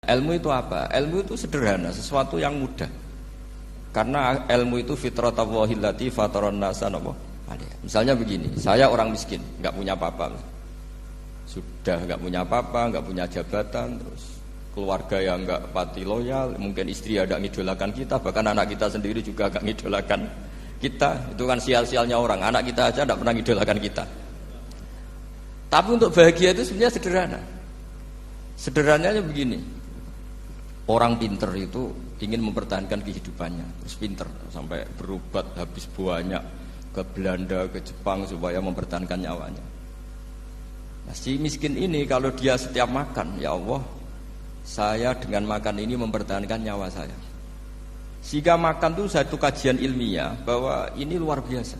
Ilmu itu apa? Ilmu itu sederhana, sesuatu yang mudah. Karena ilmu itu fitratallahi allati fataran nasa alaiha. Misalnya begini, saya orang miskin, nggak punya apa-apa. Sudah nggak punya apa-apa, nggak punya jabatan, terus keluarga yang nggak pati loyal, mungkin istri ada ngidolakan kita, bahkan anak kita sendiri juga nggak ngidolakan kita. Itu kan sial-sialnya orang, anak kita aja nggak pernah ngidolakan kita. Tapi untuk bahagia itu sebenarnya sederhana. Sederhananya begini, orang pinter itu ingin mempertahankan kehidupannya, terus pinter sampai berobat habis banyak ke Belanda, ke Jepang supaya mempertahankan nyawanya. Nah, si miskin ini kalau dia setiap makan, ya Allah, saya dengan makan ini mempertahankan nyawa saya. Sehingga makan itu satu kajian ilmiah bahwa ini luar biasa.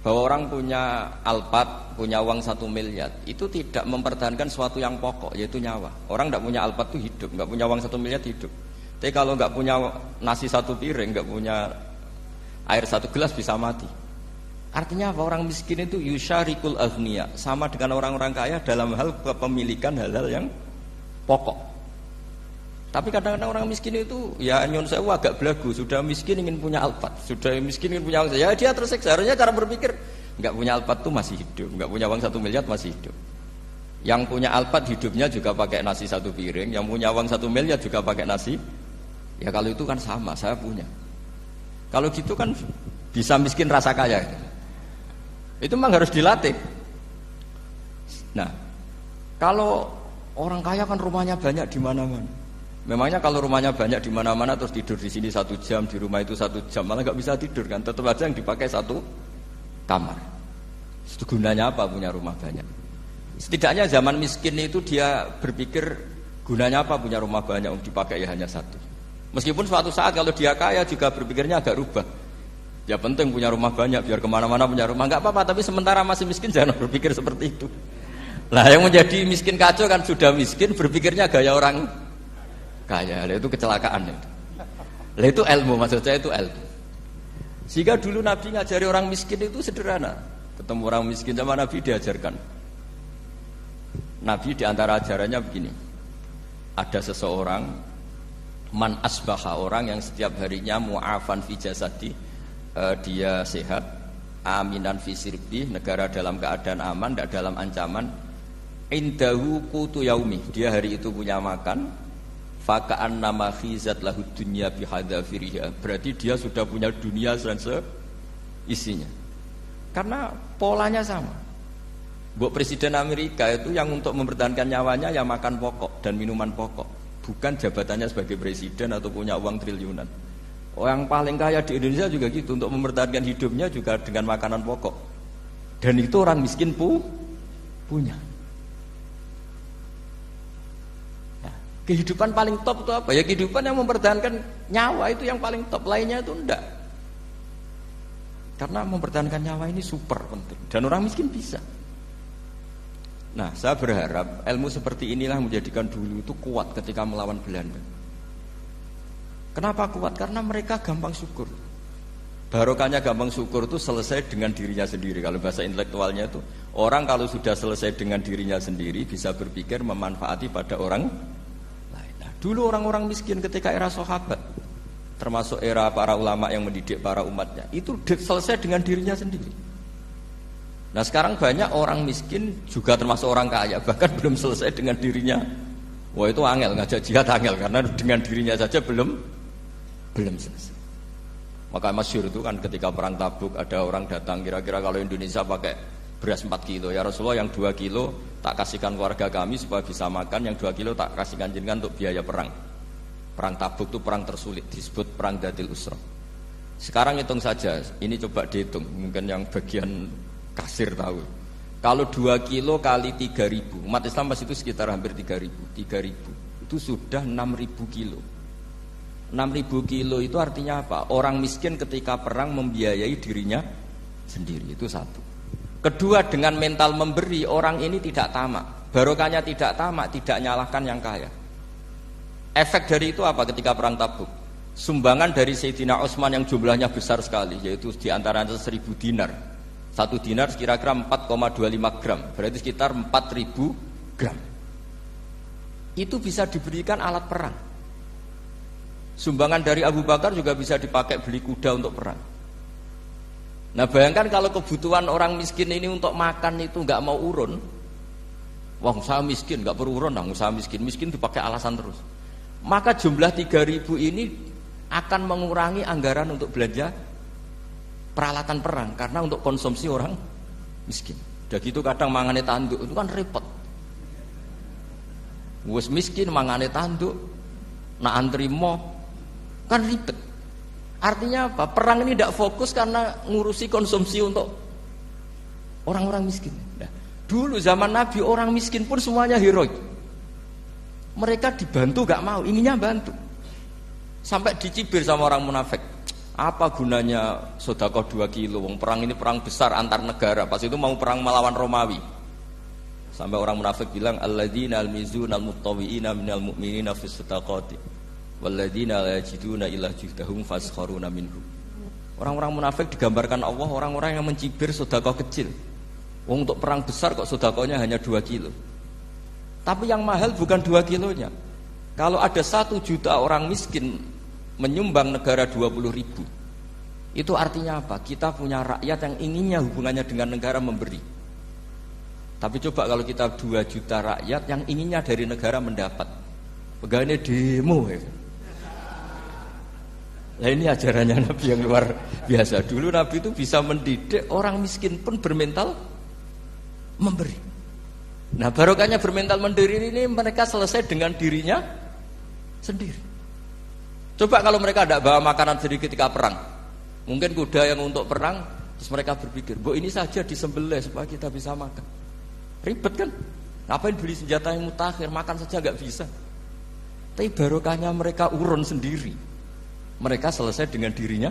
Bahwa orang punya Alphard, punya uang 1 miliar, itu tidak mempertahankan sesuatu yang pokok, yaitu nyawa. Orang tidak punya Alphard itu hidup, nggak punya uang 1 miliar hidup. Tapi kalau nggak punya nasi 1 piring, nggak punya air 1 gelas bisa mati. Artinya apa? Orang miskin itu yusyarikul aghniya, sama dengan orang-orang kaya dalam hal kepemilikan hal-hal yang pokok. Tapi kadang-kadang orang miskin itu ya nyon sewu agak belagu, sudah miskin ingin punya Alphard, sudah miskin ingin punya uang, ya dia tersiksa. Harusnya cara berpikir nggak punya Alphard tuh masih hidup, nggak punya uang 1 miliar masih hidup. Yang punya Alphard hidupnya juga pakai nasi 1 piring, yang punya uang 1 miliar juga pakai nasi. Ya kalau itu kan sama, saya punya. Kalau gitu kan bisa miskin rasa kaya. Itu memang harus dilatih. Nah, kalau orang kaya kan rumahnya banyak di mana-mana. Memangnya kalau rumahnya banyak di mana-mana terus tidur di sini 1 jam, di rumah itu 1 jam, malah nggak bisa tidur kan? Tetap aja yang dipakai 1 kamar. Itu gunanya apa punya rumah banyak? Setidaknya zaman miskin itu dia berpikir gunanya apa punya rumah banyak untuk dipakai ya hanya 1. Meskipun suatu saat kalau dia kaya juga berpikirnya agak rubah. Ya penting punya rumah banyak biar kemana-mana punya rumah, nggak apa-apa. Tapi sementara masih miskin jangan berpikir seperti itu. Nah yang menjadi miskin kacau kan sudah miskin berpikirnya gaya orang kaya, itu kecelakaan itu. Lah itu ilmu, maksud saya itu ilmu. Sehingga dulu Nabi ngajari orang miskin itu sederhana. Ketemu orang miskin sama Nabi diajarkan. Nabi diantara ajarannya begini. Ada seseorang man asbaha, orang yang setiap harinya mu'afan fi jasadi, dia sehat, aminan fi sirbi, negara dalam keadaan aman, tidak dalam ancaman. Indahu qutu yaumi, dia hari itu punya makan. Faka'an nama khizat lahu dunya bihadzafiriha, berarti dia sudah punya dunia dan seisinya. Karena polanya sama. Buat Presiden Amerika itu yang untuk mempertahankan nyawanya ya makan pokok dan minuman pokok, bukan jabatannya sebagai presiden atau punya uang triliunan. Orang paling kaya di Indonesia juga gitu, untuk mempertahankan hidupnya juga dengan makanan pokok. Dan itu orang miskin punya. Kehidupan paling top itu apa? Ya kehidupan yang mempertahankan nyawa itu yang paling top, lainnya itu enggak. Karena mempertahankan nyawa ini super penting dan orang miskin bisa. Nah, saya berharap ilmu seperti inilah menjadikan dulu itu kuat ketika melawan Belanda. Kenapa kuat? Karena mereka gampang syukur. Barokahnya gampang syukur itu selesai dengan dirinya sendiri. Kalau bahasa intelektualnya itu, orang kalau sudah selesai dengan dirinya sendiri bisa berpikir memanfaati pada orang. Dulu orang-orang miskin ketika era sahabat, termasuk era para ulama yang mendidik para umatnya, itu selesai dengan dirinya sendiri. Nah sekarang banyak orang miskin juga termasuk orang kaya, bahkan belum selesai dengan dirinya. Wah itu angel, ngajak jihad angel, karena dengan dirinya saja belum selesai. Maka masyhur itu kan ketika perang Tabuk, ada orang datang, kira-kira kalau Indonesia pakai beras 4 kilo, ya Rasulullah yang 2 kilo tak kasihkan keluarga kami supaya bisa makan, yang 2 kilo tak kasihkan jenengan untuk biaya perang. Perang Tabuk itu perang tersulit, disebut perang Dhatil Usra. Sekarang hitung saja, ini coba dihitung, mungkin yang bagian kasir tahu. Kalau 2 kilo kali 3.000, umat Islam pas itu sekitar hampir 3.000, itu sudah 6.000 kilo. 6.000 kilo itu artinya apa? Orang miskin ketika perang membiayai dirinya sendiri, itu satu. Kedua, dengan mental memberi, orang ini tidak tamak. Barokahnya tidak tamak, tidak nyalahkan yang kaya. Efek dari itu apa ketika perang Tabuk? Sumbangan dari Sayyidina Utsman yang jumlahnya besar sekali, yaitu diantaranya 1.000 dinar. 1 dinar kira-kira 4,25 gram, berarti sekitar 4.000 gram. itu bisa diberikan alat perang. Sumbangan dari Abu Bakar juga bisa dipakai beli kuda untuk perang. Nah bayangkan kalau kebutuhan orang miskin ini untuk makan itu nggak mau urun, wah usaha miskin nggak perlu urun, usaha miskin dipakai alasan terus. Maka jumlah 3.000 ini akan mengurangi anggaran untuk belanja peralatan perang karena untuk konsumsi orang miskin. Udah gitu kadang mangane tanduk itu kan repot. Wes miskin mangane tanduk, nak antri mo kan ribet. Artinya apa? Perang ini tidak fokus karena ngurusi konsumsi untuk orang-orang miskin. Nah, dulu zaman Nabi orang miskin pun semuanya heroik. Mereka dibantu gak mau, inginnya bantu. Sampai dicibir sama orang munafik. Apa gunanya sedekah 2 kilo? Wong perang ini perang besar antar negara. Pas itu mau perang melawan Romawi. Sampai orang munafik bilang alladzina almizuna almuttawiina minal mu'minina fis sadaqati walladzina la yajiduna illa juhdahum faskharuna minhum. Orang-orang munafik digambarkan Allah orang-orang yang mencibir sedekah kecil. Wong untuk perang besar kok sedekahnya hanya 2 kilo. Tapi yang mahal bukan 2 kilonya. Kalau ada 1 juta orang miskin menyumbang negara 20.000, itu artinya apa? Kita punya rakyat yang inginnya hubungannya dengan negara memberi. Tapi coba kalau kita 2 juta rakyat yang inginnya dari negara mendapat, pegawainya demo ya. Nah ini ajarannya Nabi yang luar biasa. Dulu Nabi itu bisa mendidik orang miskin pun bermental memberi. Nah barokahnya bermental mandiri ini mereka selesai dengan dirinya sendiri. Coba kalau mereka tidak bawa makanan sendiri ketika perang, mungkin kuda yang untuk perang, terus mereka berpikir, ini saja disembelih supaya kita bisa makan. Ribet kan? Ngapain beli senjata yang mutakhir, makan saja nggak bisa. Tapi barokahnya mereka urun sendiri. Mereka selesai dengan dirinya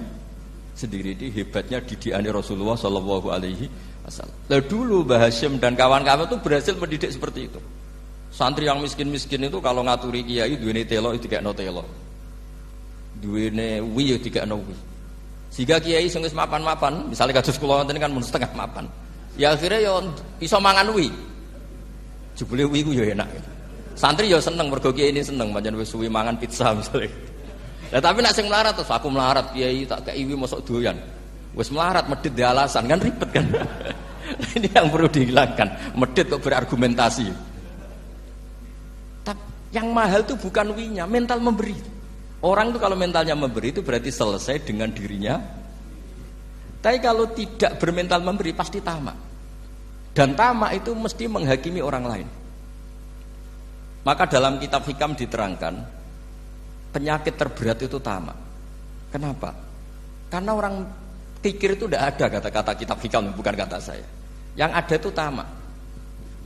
sendiri. Ini hebatnya didikan Rasulullah Shallallahu Alaihi Wasallam. Lalu dulu Mbah Hasyim dan kawan-kawan itu berhasil mendidik seperti itu. Santri yang miskin-miskin itu kalau ngaturi kiai duwene telo itu dikekno telo, duwene wi itu dikekno wi. Sehingga kiai sing wis mapan-mapan, misalnya kados kula wonten kan mun setengah mapan, ya akhirnya ya iso mangan wi. Jebule wi ku ya enak. Santri ya seneng mergo kiai ini seneng pancen wis suwi mangan pizza misalnya. Nah, tapi nak sing melarat terus aku melarat kiai tak kei wi mosok doyan. Wis melarat medhit di alasan kan ribet kan. Ini yang perlu dihilangkan. Medhit kok berargumentasi. Tapi yang mahal itu bukan winya, mental memberi. Orang itu kalau mentalnya memberi itu berarti selesai dengan dirinya. Tapi kalau tidak bermental memberi pasti tamak. Dan tamak itu mesti menghakimi orang lain. Maka dalam kitab Hikam diterangkan penyakit terberat itu tamak. Kenapa? Karena orang pikir itu tidak ada kata-kata kitab Hikam, bukan kata saya. Yang ada itu tamak.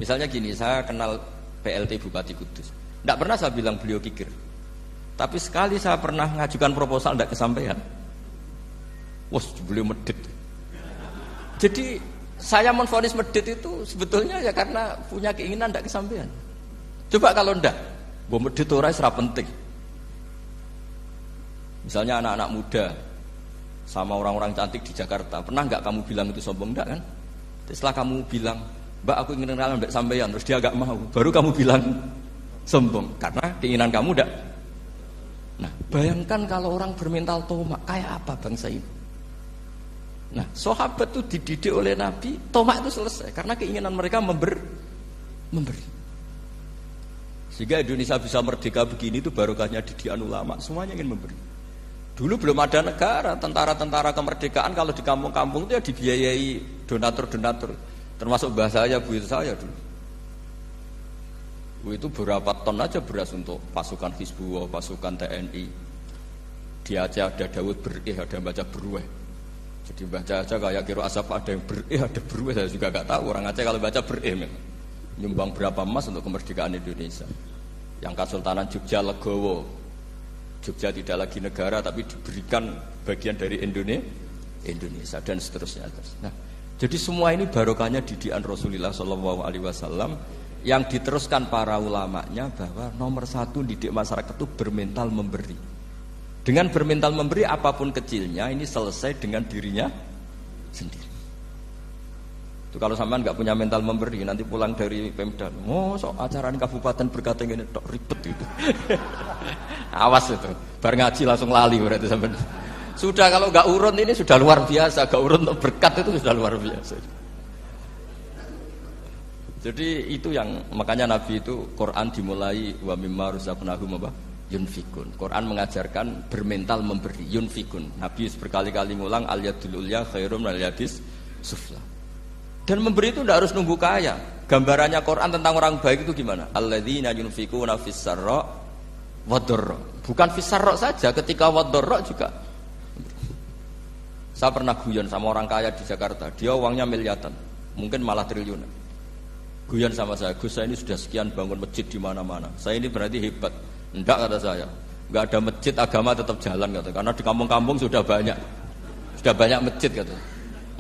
Misalnya gini, saya kenal PLT Bupati Kudus. Tidak pernah saya bilang beliau kikir. Tapi sekali saya pernah ngajukan proposal tidak kesampaian. Wah, beliau medit. Jadi saya menvonis medit itu sebetulnya ya karena punya keinginan tidak kesampaian. Coba kalau tidak, medit itu orang serap penting. Misalnya anak-anak muda sama orang-orang cantik di Jakarta, pernah nggak kamu bilang itu sombong? Enggak kan? Setelah kamu bilang, Mbak aku ingin kenalan Mbak sampeyan, terus dia agak mau, baru kamu bilang sombong karena keinginan kamu enggak. Nah, bayangkan kalau orang bermental tomak, kayak apa bangsa ini? Nah, sahabat itu dididik oleh Nabi, tomak itu selesai karena keinginan mereka memberi. Sehingga Indonesia bisa merdeka begini itu barokahnya didikan ulama, semuanya ingin memberi. Dulu belum ada negara, tentara-tentara kemerdekaan kalau di kampung-kampung itu ya dibiayai donatur-donatur. Termasuk bahasa saya, bu saya dulu. Itu berapa ton aja beras untuk pasukan Hizbullah, pasukan TNI. Di Aceh ada Daud berih, ada yang baca berueh. Jadi baca aja kayak kira asap ada yang berih, ada berueh. Saya juga gak tahu orang Aceh kalau baca berih nyumbang berapa emas untuk kemerdekaan Indonesia. Yang Kesultanan Jogja Legowo. Jogja tidak lagi negara tapi diberikan bagian dari Indonesia dan seterusnya. Nah, jadi semua ini barokahnya didikan Rasulullah SAW yang diteruskan para ulamanya bahwa nomor 1 didik masyarakat itu bermental memberi. Dengan bermental memberi apapun kecilnya ini selesai dengan dirinya sendiri. Itu kalau sampean nggak punya mental memberi, nanti pulang dari Pemda, sok acara kabupaten berkata ini tok ribet gitu. Awas itu, bar ngaji langsung lali berarti sampean. Sudah kalau nggak urun ini sudah luar biasa, nggak urun untuk berkat itu sudah luar biasa. Jadi itu yang makanya Nabi itu Quran dimulai wa mimma razaqnahum yunfikun. Quran mengajarkan bermental memberi, yunfikun. Nabi berkali-kali ngulang al yadul ulya khairum minal yadis sufla. Dan memberi itu tidak harus nunggu kaya. Gambarannya Quran tentang orang baik itu gimana? Alladzina yunfikuna fis sarra wadh-dharra. Bukan fis sarra saja, ketika wadh-dharra juga. Saya pernah guyon sama orang kaya di Jakarta. Dia uangnya miliaran, mungkin malah triliunan. Guyon sama saya, Gus saya ini sudah sekian bangun masjid di mana-mana. Saya ini berarti hebat. Enggak, kata saya. Enggak ada masjid, agama tetap jalan kata. Karena di kampung-kampung sudah banyak masjid kata.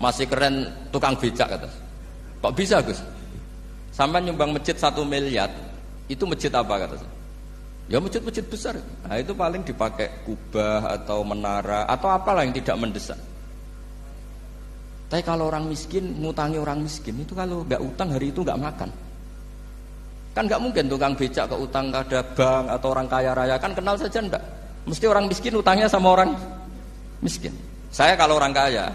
Masih keren tukang becak kata. Kok bisa Gus? Sampai nyumbang masjid 1 miliar, itu masjid apa kata saya? Ya masjid-masjid besar. Nah itu paling dipakai kubah atau menara atau apalah yang tidak mendesak. Tapi kalau orang miskin, ngutangi orang miskin itu kalau nggak utang hari itu nggak makan. Kan nggak mungkin tukang becak ke utang ada bank atau orang kaya raya, kan kenal saja enggak. Mesti orang miskin utangnya sama orang miskin. Saya kalau orang kaya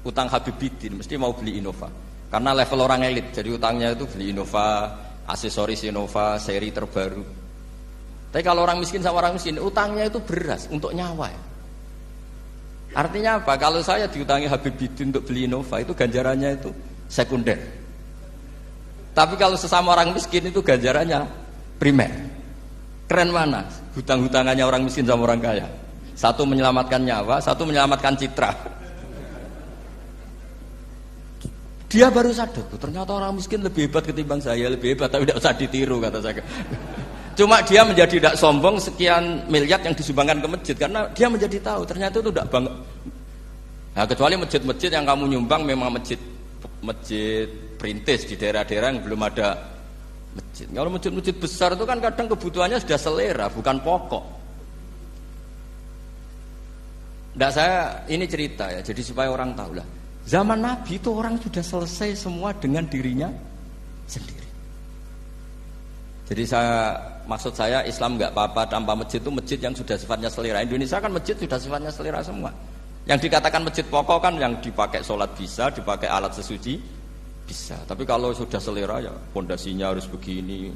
utang Habibidin mesti mau beli Innova karena level orang elit, jadi utangnya itu beli Innova, aksesoris Innova, seri terbaru. Tapi kalau orang miskin sama orang miskin utangnya itu beras untuk nyawa ya. Artinya apa? Kalau saya diutangi Habibidin untuk beli Innova itu ganjarannya itu sekunder. Tapi kalau sesama orang miskin itu ganjarannya primer. Keren mana? Hutang-hutangannya orang miskin sama orang kaya. Satu menyelamatkan nyawa, satu menyelamatkan citra. Dia baru sadar, ternyata orang miskin lebih hebat ketimbang saya, lebih hebat tapi tidak usah ditiru kata saya. Cuma dia menjadi tidak sombong sekian miliar yang disumbangkan ke masjid karena dia menjadi tahu ternyata itu tidak banget. Nah, kecuali masjid-masjid yang kamu nyumbang memang masjid perintis di daerah-daerah yang belum ada masjid. Kalau masjid-masjid besar itu kan kadang kebutuhannya sudah selera, bukan pokok. Nggak, saya ini cerita ya, jadi supaya orang tahu lah. Zaman Nabi itu orang sudah selesai semua dengan dirinya sendiri. Jadi maksud saya Islam nggak apa-apa tanpa masjid itu masjid yang sudah sifatnya selera. Indonesia kan masjid sudah sifatnya selera semua. Yang dikatakan masjid pokok kan yang dipakai sholat bisa, dipakai alat sesuci bisa. Tapi kalau sudah selera ya pondasinya harus begini,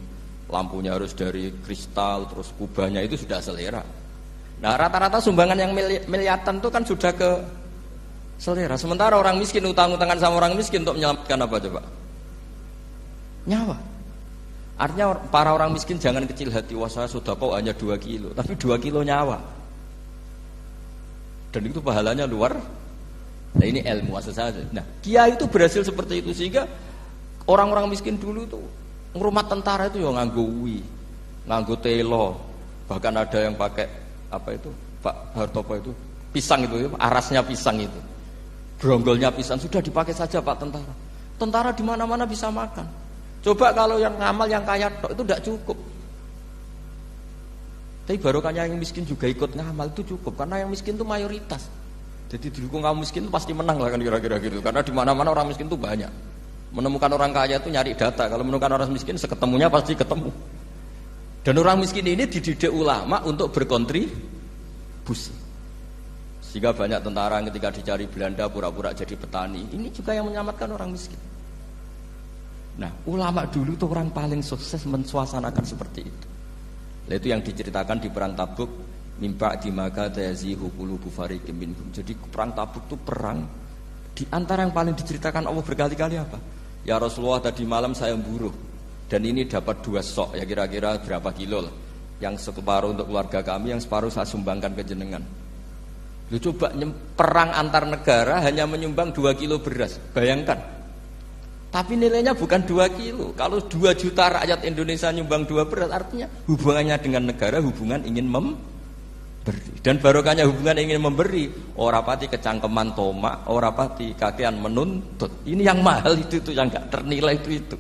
lampunya harus dari kristal, terus kubahnya itu sudah selera. Nah rata-rata sumbangan yang miliatan itu kan sudah ke selera. Sementara orang miskin utang-utangan sama orang miskin untuk menyelamatkan apa coba? Nyawa. Artinya para orang miskin jangan kecil hati, wah saya sedekah hanya 2 kilo, tapi 2 kilo nyawa. Dan itu pahalanya luar. Nah ini ilmu asal saja. Nah kiai itu berhasil seperti itu sehingga orang-orang miskin dulu tuh ngurmat tentara itu ya nganggo uwi, nganggo telo, bahkan ada yang pakai apa itu Pak Hartopo itu pisang itu, arasnya pisang itu, bronggolnya pisang sudah dipakai saja Pak tentara. Tentara di mana-mana bisa makan. Coba kalau yang ngamal yang kaya itu tidak cukup. Tapi barokahnya yang miskin juga ikut ngamal itu cukup karena yang miskin itu mayoritas. Jadi didukung kaum miskin itu pasti menang lah kan kira-kira gitu. Karena di mana-mana orang miskin itu banyak. Menemukan orang kaya itu nyari data. Kalau menemukan orang miskin seketemunya pasti ketemu. Dan orang miskin ini dididik ulama untuk berkontribusi. Sehingga banyak tentara ketika dicari Belanda pura-pura jadi petani. Ini juga yang menyelamatkan orang miskin. Nah, ulama dulu itu orang paling sukses mensuasanakan seperti itu. Nah, itu yang diceritakan di perang Tabuk, mimpa di maka tayazihu qulubu fariqim minhum. Jadi perang Tabuk itu perang di antara yang paling diceritakan Allah berkali-kali apa? Ya Rasulullah tadi malam saya buruh dan ini dapat 2 sok ya kira-kira berapa kilo lah. Yang separuh untuk keluarga kami, yang separuh saya sumbangkan ke jenengan. Lu coba perang antar negara hanya menyumbang 2 kilo beras, bayangkan. Tapi nilainya bukan 2 kilo. Kalau 2 juta rakyat Indonesia nyumbang 2 beras, artinya hubungannya dengan negara hubungan ingin memberi. Dan barokahnya hubungan ingin memberi, ora pati kecangkeman tomak, ora pati kakean menuntut. Ini yang mahal itu yang enggak ternilai itu.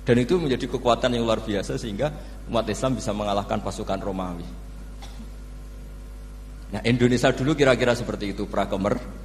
Dan itu menjadi kekuatan yang luar biasa sehingga umat Islam bisa mengalahkan pasukan Romawi. Nah, Indonesia dulu kira-kira seperti itu, prakemerdekaan.